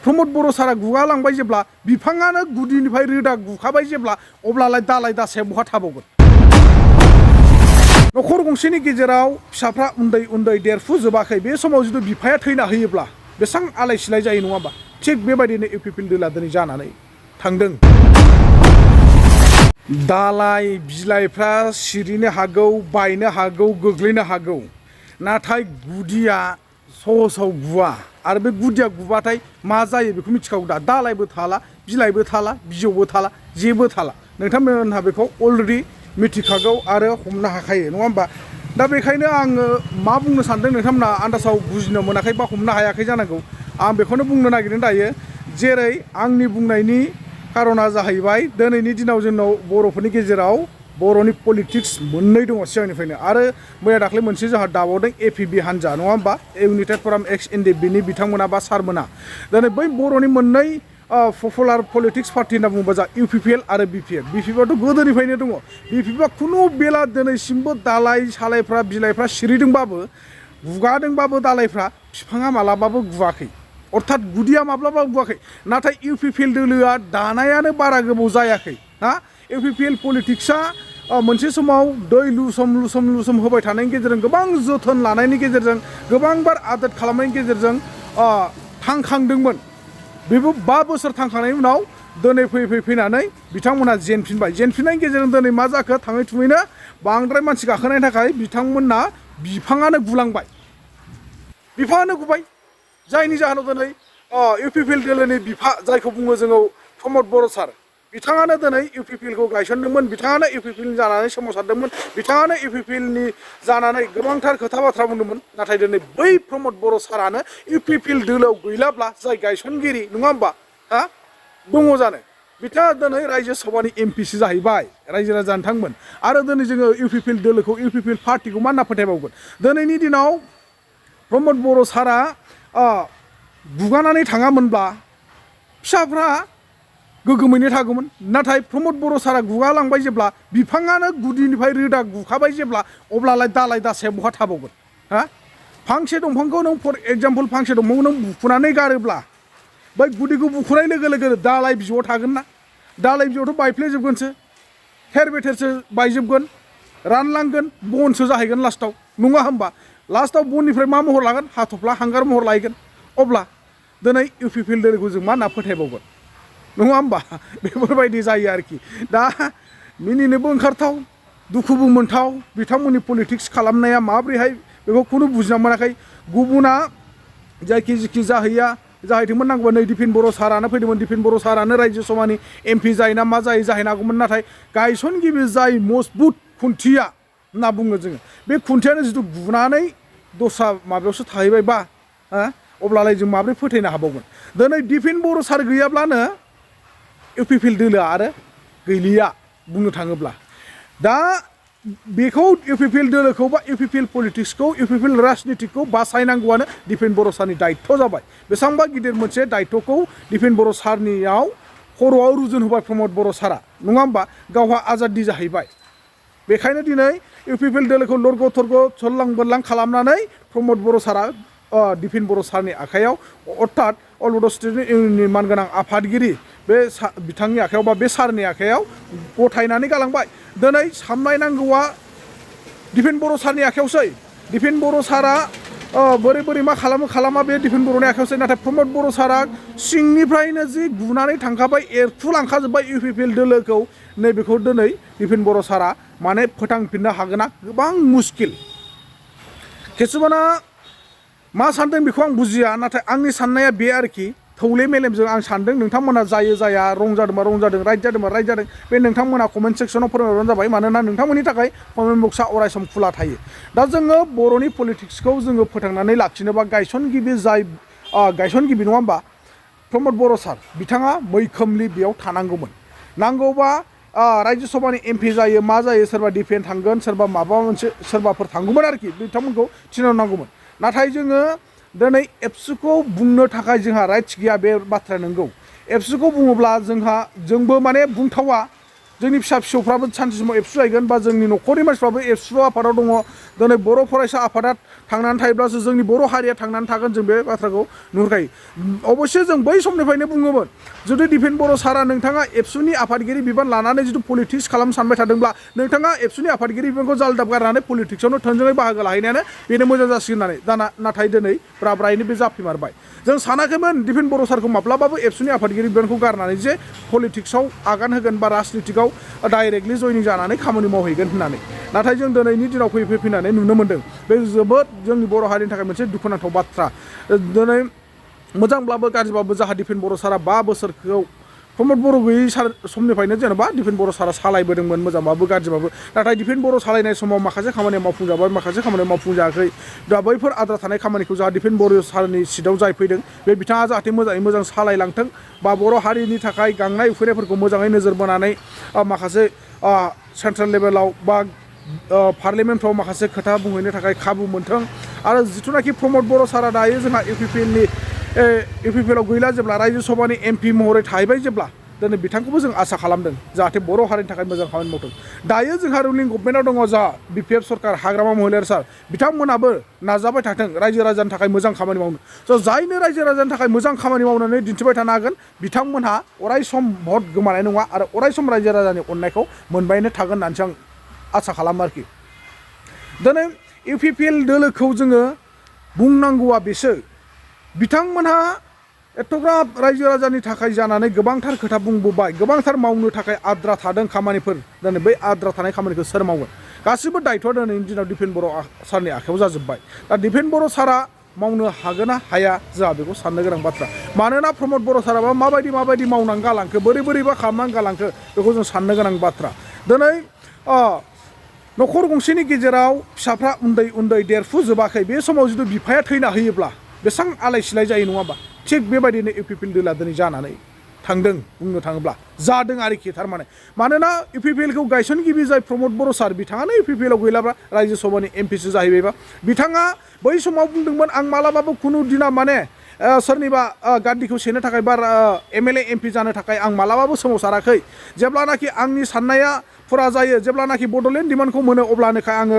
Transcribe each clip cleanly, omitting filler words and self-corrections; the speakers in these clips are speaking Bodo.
प्रमद बर' सारा गुगालांबाय जेब्ला बिफाङानो गुदिनिफ्राय रोदा गुखाबाय जेब्ला अब्लालाय दालाय दासाया बहा थाबावगोन न'खर गंसेनि गेजेराव फिसाफ्रा उन्दै उन्दै देरफुजोबाखै बे समाव जुदि बिफाया थैना होयोब्ला बेसेबां आलाय सिलाय जायो नङा होमबा थिग बेबायदिनो UPPL दोला दिनै जानानै थांदों दालाय बिलाइफ्रा सिरिनो हागौ बायनो हागौ गोग्लैनो हागौ नाथाय गुदिया सहसाव गुवा आरो बे गुदिया गुबाथाय मा जायो बेखौ मिथिखागौ दा दालायबो थाला बिलाइबो थाला बिजौबो थाला जेबो थाला नोंथांमोनहा बेखौ अलरेडि मिथिखागौ आरो हमनो हाखायो नङा होमबा दा बेखायनो आङो मा बुंनो सानदों नोंथांमोना आन्दासाव बुजिनो मोनाखै बा हमनो हायाखै जानांगौ आं बेखौनो बुंनो नागिरदों दायो जेरै आंनि बुंनायनि कारना जाहैबाय दिनैनि दिनाव जोंनाव बर'फोरनि गेजेराव बर'नि पलिटिक्स मोननै दङ सिगांनिफ्रायनो आरो मैया दाख्लै मोनसे जोंहा दाबावदों APB हान्जा नङा होमबा इउनाइटेड फराम एक्स NDPनि बिथांमोना बा सारमोना दिनै बै बर'नि मोननै पपुलार पलिटिक्स पार्टि होनना बुङोबा जा UPPL आरो BPF BPFआथ' गोदोनिफ्रायनो दङ BPFआ खुनु बेला दिनैसिमबो दालाय सालायफ्रा बिलाइफ्रा सिरिदोंबाबो गुगादोंबाबो दालायफ्रा बिफाङा मालाबाबो गुवाखै अर्थात गुदिया माब्लाबाबो गुवाखै नाथाय UPPL दोलोआ दानायानो बारा गोबाव जायाखै हा UPPL पलिटिक्सआ मोनसे समाव दै लुसोम होबाय थानायनि गेजेरजों गोबां जोथोन लानायनि गेजेरजों गोबांबार आदोर खालामनायनि गेजेरजों थांखांदोंमोन बेबो 5 बोसोर थांखांनायनि उनाव दिनै फैनानै बिथांमोना जेनफिननायनि गेजेरजों दिनै मा जाखो थाङै थुङैनो बांद्राय मानसि गाखोनायनि थाखाय बिथांमोनना बिफाङानो गुलांबाय बिफाङानो गुबाय जायनि जाहोनाव दिनै UPPL दोलोनि बिफा जायखौ बुङो जोङो प्रमद बर' सार बिथाङानो दिनै UPPLखौ गायसनदोंमोन बिथाङानो UPPL जानानै सोमावसारदोंमोन बिथाङानो UPPLनि जानानै गोबांथार खोथा बाथ्रा बुंदोंमोन नाथाय दिनै बै प्रमद बर' सारानो UPPL दोलोआव गैलाब्ला जाय गायसनगिरि नङा होमबा हा दङ जानो बिथाङा दिनै रायजो सभानि MPसो जाहैबाय रायजो राजा नोंथांमोन आरो दिनै जोङो UPPL दोलोखौ UPPL पार्टिखौ मा होनना फोथायबावगोन दिनैनि दिनाव प्रमद बर' सारा गुगानानै थाङामोनब्ला फिसाफ्रा गोगोमैनो थागौमोन नाथाय प्रमद बर' सारा गुगालांबाय जेब्ला बिफाङानो गुदिनिफ्राय रोदा गुखाबाय जेब्ला अब्लालाय दालाय दासाया बहा थाबावगोन हा फांसे दंफांखौ नों फर एग्जाम्पल फांसे दंफांखौ नों बुखुनानै गारोब्ला बै गुदिखौ बुखुनाय लोगो लोगो दालाय बिजौआव थागोन ना दालाय बिजौआवथ' बायफ्लेजोबगोनसो थेर बेथेरसो बायजोबगोन रानलांगोन बनसो जाहैगोन लास्टाव नङा होमबा लास्टाव बननिफ्राय मा महर लागोन हाथफ्ला हांगार महर लायगोन अब्ला दिनै UPPL दोलोखौ जों मा होनना फोथायबावगोन नङा होमबा बेफोरबायदि जायो आरोखि दा मिनिनोबो ओंखारथाव दुखुबो मोनथाव बिथांमोननि पलिटिक्स खालामनाया माब्रैहाय बेखौ खुनु बुजिना मोनाखै गुबुना जायखि जिखि जाहैदोंमोन नांगौबा नै Dpn Boro सारानो फैदोंमोन Dpn Boro सारानो रायजो सभानि MP जायोना मा जायो जाहैनो हागौमोन नाथाय गायसनगिरि जाय मजबुत खुन्थिया होनना बुङो जोङो बे खुन्थियानो जिथु गुनानै दस्रा माबायावसो थाहैबायबा अब्लालाय जों माब्रै फोथायनो हाबावगोन दिनै Dpn Boro सार गैयाब्लानो UPPL दोलोआ आरो गैलिया बुंनो थाङोब्ला दा बेखौ UPPL दोलोखौ बा UPPL पलिटिक्सखौ UPPL राजनितिखौ बासायनांगौआनो Dpn Boro सारनि दायित्व जाबाय बेसेबांबा गिदिर मोनसे दायित्वखौ Dpn Boro सारनियाव खर'आव रुजुन होबाय प्रमद बर' सारा नङा होमबा गावहा आजादि जाहैबाय बेखायनो दिनै UPPL दोलोखौ लरग' थरग' सल्लां बोरलां खालामनानै प्रमद बर' सारा Dpn Boro सारनि आखायाव अर्थात अल बड' स्टुडेन्ट इउनियननि मानगोनां आफादगिरि बे बिथांनि आखायाव बा बे सारनि आखायाव गथायनानै गालांबाय दिनै सामलायनांगौआ Dpn Boro सारनि आखायावसै Dpn Boro सारा बोरै मा खालामा बे Dpn Boroनि आखायावसै नाथाय प्रमद बर' सारा सिंनिफ्रायनो जि गुनानै थांखाबाय एरफुलांखाजोब्बाय UPPL दोलोखौ नैबेखौ दिनै Dpn Boro सारा माने फोथांफिननो हागोना गोबां मुस्किल किसुमाना मा सानदों बेखौ आं बुजिया नाथाय आंनि साननाया बे आरोखि थौले मेलेमजों आं सानदों नोंथांमोना जायो जाया रं जादोंबा रं जादों राइट जादोंबा राइट जादों बे नोंथांमोना कमेन्ट सेक्सनाव फोरमायबानो जाबाय मानोना नोंथांमोननि थाखाय कमेन्ट बक्सआ अरायसम खुला थायो दा जोङो बर'नि पलिटिक्सखौ जोङो फोथांनानै लाखिनोबा गायसनगिरि जाय गायसनगिरि नङा होमबा प्रमद बर' सार बिथाङा मैखोमलि बेयाव थानांगौमोन नांगौबा रायजो सभानि MP जायो मा जायो सोरबा डिफेन थांगोन सोरबा माबा मोनसे सोरबाफोर थांगौमोन आरोखि बिथांमोनखौ थिनहरनांगौमोन नाथाय जोङो दिनै एबसुखौ बुंनो थाखाय जोंहा राइट्स गैया बे बाथ्राया नंगौ एबसुखौ बुङोब्ला जोंबो माने बुंथावा जोंनि फिसा फिसौफ्राबो सानसे समाव एबसु जाहैगोन बा जोंनि न'खरनि मानसिफ्राबो एबसु आफादाव दङ दिनै बर' फरायसा आफादा थांनानै थायोब्लासो जोंनि बर' हारिया थांनानै थागोन जों बे बाथ्राखौ नुहुरखायो अबयस्से जों बै समनिफ्रायनो बुङोमोन जुदि दिपेन बर' सारा नोंथाङा एबसुनि आफादगिरि बिबान लानानै जुदि पलिटिक्स खालामनो सानबाय थादोंब्ला नोंथाङा एबसुनि आफादगिरि बिबानखौ जालदाब गारनानै पलिटिक्सआवनो थोंजोङै बाहागो लाहैनायानो बेनो मोजां जासिगोन होननानै नाथाय दिनै ब्राब्रायैनो बे जाफिमारबाय जों सानाखैमोन दिपेन बर' सारखौ माब्लाबाबो एबसुनि आफादगिरि बिबानखौ गारनानै जे पलिटिक्सआव आगान होगोन बा राजनितिकआव डाइरेक्टलि जयनिं जानानै खामानि मावहैगोन होननानै नाथाय जों दिनैनि दिनाव फैनानै नुनो मोन्दों बे जोबोद जोंनि बर' हारिनि थाखाय मोनसे दुखुनांथाव बाथ्रा दिनै मोजांब्लाबो गाज्रिब्लाबो जाहा दिपेन बर' सारा 5 बोसोरखौ प्रमद बर' गैयै समनिफ्रायनो जेनेबा दिपेन बर' सारा सालायबोदोंमोन मोजांबाबो गाज्रिबाबो नाथाय दिपेन बर' सालायनाय समाव माखासे खामानिया मावफुंजाबाय माखासे खामानिया मावफुंजायाखै दा बैफोर आद्रा थानाय खामानिखौ जाहा दिपेन बर' सारनि सिटआव जाय फैदों बे बिथाङा जाहाथे मोजाङै मोजां सालायलांथों बा बर' हारिनि थाखाय गांनाय उखैनायफोरखौ मोजाङै नोजोर बोनानै माखासे सेन्ट्रेल लेभेलाव बा पार्लियामेन्टफ्राव माखासे खोथा बुंहैनो थाखाय खाबु मोनथों आरो जिथुनाखि प्रमद बर' सारा दायो जोंहा UPPLआव गैला जेब्ला रायजो सभानि MP महरै थाहैबाय जेब्ला दिनै बिथांखौबो जों आसा खालामदों जाहाथे बर' हारिनि थाखाय मोजां खामानि मावथों दायो जोंहा रुलिं गभर्नमेन्टआव दङ जा BPF सरकार हाग्रामा महिलारी सार बिथांमोनाबो नाजाबाय थाथों रायजो राजानि थाखाय मोजां खामानि मावनो स' जायनो रायजो राजानि थाखाय मोजां खामानि मावनानै दिन्थिबाय थानो हागोन बिथांमोनहा अराय सम भट गोमानाय नङा आरो अराय सम रायजो राजानि अननायखौ मोनबायनो थागोन होननानैसो आं आसा खालामो आरोखि दिनै UPPL दोलोखौ जोङो बुंनांगौआ बेसो बिथांमोनहा एथ'ग्राब रायजो राजानि थाखाय जानानै गोबांथार खोथा बुंबोबाय गोबांथार मावनो थाखाय आद्रा थादों खामानिफोर दिनै बै आद्रा थानाय खामानिखौ सोर मावगोन गासिबो दायथ'आ दिनैनि दिनाव दिपेन बर' सारनि आखायाव जाजोब्बाय दा दिपेन बर' सारा मावनो हागोन ना हाया जोंहा बेखौ साननो गोनां बाथ्रा मानोना प्रमद बर' साराबा माबायदि मावनानै गालांखो बोरैबा खालामनानै गालांखो बेखौ जों साननो गोनां बाथ्रा दिनै न'खर गंसेनि गेजेराव फिसाफ्रा उन्दै देरफुजोबाखै बे समाव जुदि बिफाया थैना होयोब्ला बेसेबां आलाय सिलाय जायो नङा होमबा थिग बेबायदिनो UPPL दोला दिनै जानानै थांदों बुंनो थाङोब्ला जादों आरोखि थारमाने मानोना UPPLखौ गायसनगिरि जाय प्रमद बर' सार बिथाङानो UPPLआव गैलाब्ला रायजो सभानि MPसो जाहैबायबा बिथाङा बै समाव बुंदोंमोन आं मालाबाबो खुनु दिना माने सोरनिबा गादिखौ सेनो थाखाय बा MLA MP जानो थाखाय आं मालाबाबो सोमावसाराखै जेब्लानाखि आंनि साननाया फुरा जायो जेब्लानाखि बड'लेण्ड डिमान्डखौ मोनो अब्लानोखाय आङो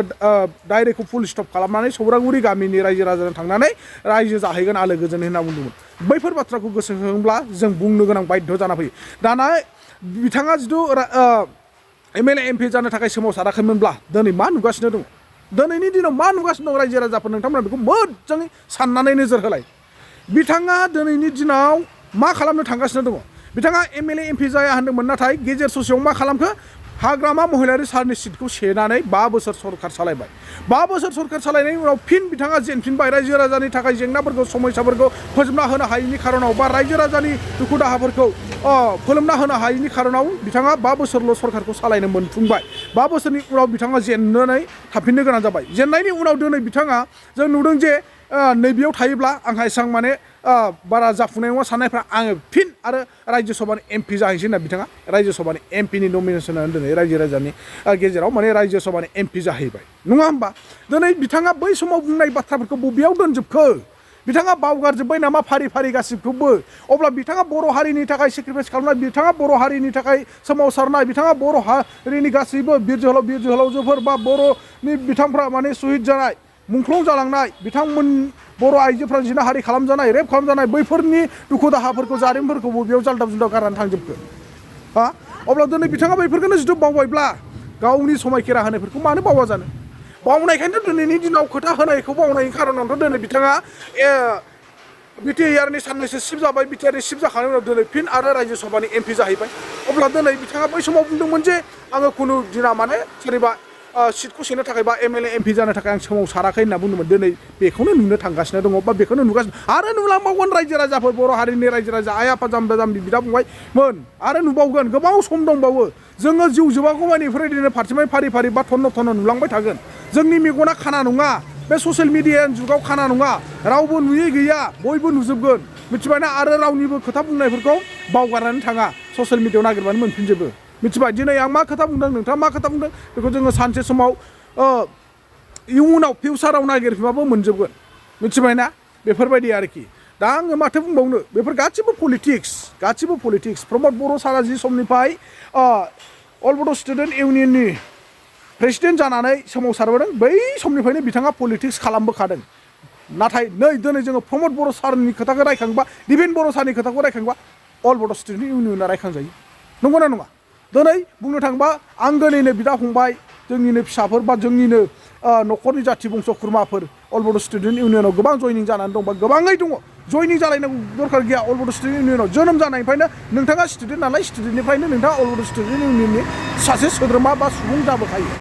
डाइरेक्टखौ फुल स्टप खालामनानै सौरागुरि गामिनि रायजो राजाजों थांनानै रायजो जाहैगोन आलो गोजोनै होनना बुंदोंमोन बैफोर बाथ्राखौ गोसो होब्ला जों बुंनो गोनां बाध्य जाना फैयो दाना बिथाङा जिथु MLA MP जानो थाखाय सोमावसाराखैमोनब्ला दिनै मा नुगासिनो दङ दिनैनि दिनाव मा नुगासिनो दं रायजो राजाफोर नोंथांमोना बेखौ मोजाङै साननानै नोजोर होलाय बिथाङा दिनैनि दिनाव मा खालामनो थांगासिनो दङ बिथाङा MLA MP जाया होनदोंमोन नाथाय गेजेर ससेयाव मा खालामखो हाग्रामा महिलारी सारनि सिटखौ सेनानै 5 बोसोर सरकार सालायबाय 5 बोसोर सरकार सालायनायनि उनाव फिन बिथाङा जेनफिनबाय रायजो राजानि थाखाय जेंनाफोरखौ समस्याफोरखौ फोजोबना होनो हायैनि खारनाव बा रायजो राजानि दुखु दाहाफोरखौ फोलोमना होनो हायैनि खारनाव बिथाङा 5 बोसोरल' सरकारखौ सालायनो मोनफुंबाय 5 बोसोरनि उनाव बिथाङा जेननानै थाफिननो गोनां जाबाय जेननायनि उनाव दिनै बिथाङा जों नुदों जे नैबेयाव थायोब्ला आंहा एसेबां माने बारा जाफुंनाय नङा साननायफ्रा आङो फिन आरो रायजो सभानि MP जाहैसै होनना बिथाङा रायजो सभानि MPनि नमिनेसन होनानै दिनै रायजो राजानि गेजेराव माने रायजो सभानि MP जाहैबाय नङा होमबा दिनै बिथाङा बै समाव बुंनाय बाथ्राफोरखौ बबेयाव दोनजोबखो बिथाङा बावगारजोब्बाय नामा फारि गासिबखौबो अब्ला बिथाङा बर' हारिनि थाखाय सेक्रिफाइस खालामनाय बिथाङा बर' हारिनि थाखाय सोमावसारनाय बिथाङा बर' हारिनि गासैबो बिर जोहोलावजोफोर बा बर'नि बिथांफ्रा माने शहीद जानाय मुंख्लं जालांनाय बिथांमोन बर' आइजोफ्रा जिनाहारि खालामजानाय रेप खालामजानाय बैफोरनि दुखु दाहाफोरखौ जारिमिनफोरखौ बबेयाव जाल्दाब जुल्दाब गारनानै थांजोबखो अब्ला दिनै बिथाङा बैफोरखौनो जुदि बावबायब्ला गावनि समायखेरा होनायफोरखौ मानो बावा जानो बावनायखायनोथ' दिनैनि दिनाव खोथा होनायखौ बावनायनि खारनावथ' दिनै बिथाङा BTARनि साननैसो सिफ जाबाय BTARनि सिफ जाखांनायनि उनाव दिनै फिन आरो रायजो सभानि MP जाहैबाय अब्ला दिनै बिथाङा बै समाव बुंदोंमोन जे आङो खुनु दिना माने सोरनिबा सिटखौ सेनो थाखाय बा MLA MP जानो थाखाय आं सोमावसाराखै होनना बुंदोंमोन दिनै बेखौनो नुनो थांगासिनो दङ बा बेखौनो नुगासिनो आरो नुलांबावगोन रायजो राजाफोर बर' हारिनि रायजो राजा आइ आफा जाम्बा जाम्बि बिदा फंबायमोन आरो नुबावगोन गोबाव सम दंबावो जोङो जिउ जोबागौ मानि बेफोरबायदिनो फारसेनिफ्राय फारि बा थन्न नुलांबाय थागोन जोंनि मेगना खाना नङा बे ससियेल मिडियानि जुगाव खाना नङा रावबो नुयै गैया बयबो नुजोबगोन मिथिबायना आरो रावनिबो खोथा बुंनायफोरखौ बावगारनानै थाङा ससियेल मिडियायाव नागिरबानो मोनफिनजोबो मिथिबाय दिनै आं मा खोथा बुंदों नोंथाङा मा खोथा बुंदों बेखौ जोङो सानसे समाव इयुनाव फिउचाराव नागिरफिनबाबो मोनजोबगोन मिथिबायना बेफोरबायदि आरोखि दा आङो माथो बुंबावनो बेफोर गासिबो पलिटिक्स प्रमद बर' सारा जि समनिफ्राय अल बड' स्टुडेन्ट इउनियननि प्रेसिडेन्ट जानानै सोमावसारबोदों बै समनिफ्रायनो बिथाङा पलिटिक्स खालामबोखादों नाथाय दिनै जोङो प्रमद बर' सारनि खोथाखौ रायखांबा दिपेन बर' सारनि खोथाखौ रायखांबा अल बड' स्टुडेन्ट इउनियना रायखांजायो नंगौना नङा दिनै बुंनो थाङोबा आंगोनिनो बिदा फंबाय जोंनिनो फिसाफोर बा जोंनिनो न'खरनि जाथि बंस' खुरमाफोर अल बड' स्टुडेन्ट इउनियनाव गोबां जयनिं जानानै दं बा गोबाङै दङ जयनिं जालायनांगौ दरखार गैया अल बड' स्टुडेन्ट इउनियनाव जोनोम जानायनिफ्रायनो नोंथाङा स्टुडेन्ट नालाय स्टुडेन्टनिफ्रायनो नोंथाङा अल बड' स्टुडेन्ट इउनियननि सासे सोद्रोमा बा सुबुं जाबोखायो